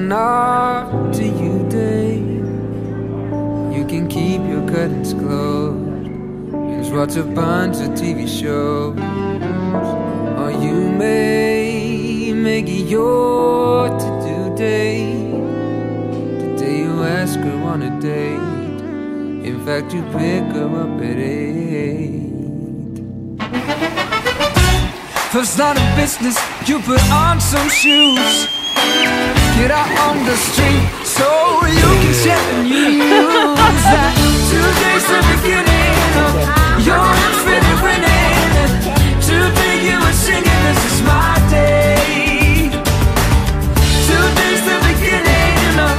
And after you day, you can keep your curtains closed, binge watch a bunch of TV shows. Or you may make it your to-do day, the day you ask her on a date. In fact, you pick her up at 8. First start a business, you put on some shoes, get out on the street so you can share the news. That today's the beginning of your infinite winning. Today you are singing, this is my day. Today's the beginning of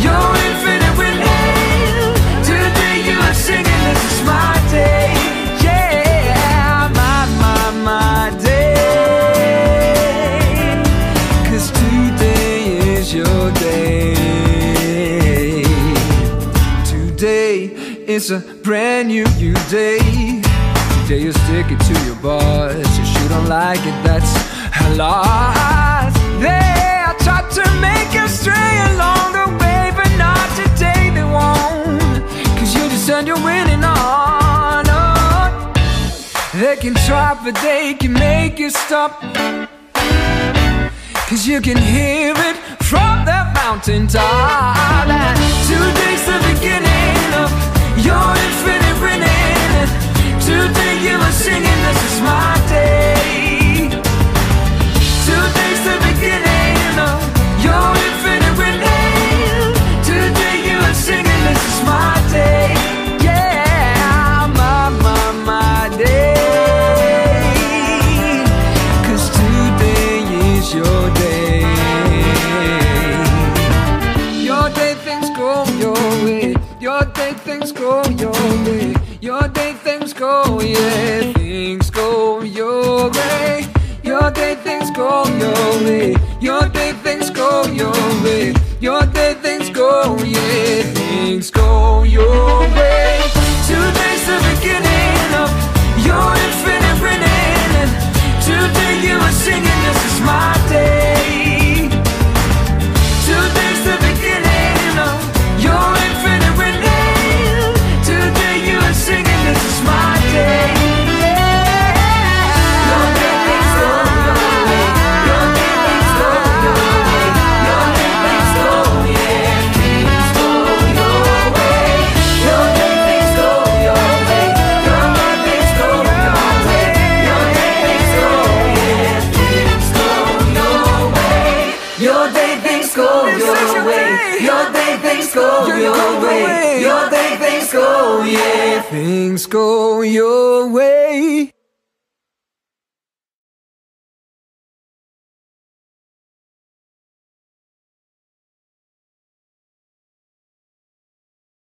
your infinite winning. Today you are singing, this is my day. Yeah, my day. 'Cause today is your day. Today is a brand new day. Today you stick it to your boss. If you don't like it, that's a loss. They tried to make you stray along the way, but not today they won't. 'Cause you just turned your winning on. Oh. They can try, but they can make you stop. 'Cause you can hear it from the mountaintop. And today's the beginning of your infinite winning. Today you are singing, this is my day. Today's the beginning of your infinite winning. Today you are singing, this is my day. Yeah, my day. 'Cause today is your day. Your day things go your way. Your day things go your way. Your day things go, yeah, things go your way. Your day things go your way. Your day things go your way. Your day things go, yeah, things go your way. Today's the beginning of your infinite winning. And today you are singing, this is my day. Today's the beginning of your infinite winning. Today you are singing, this is my day. Your day things go your way. Your day things go your way. Your day things go, yeah, things go your way. Your day things go your way. Your day things go your way. Your day things go, yeah, things go your way. Your day things go your way. Your day things go your way. Your day things go, yeah, things go your way.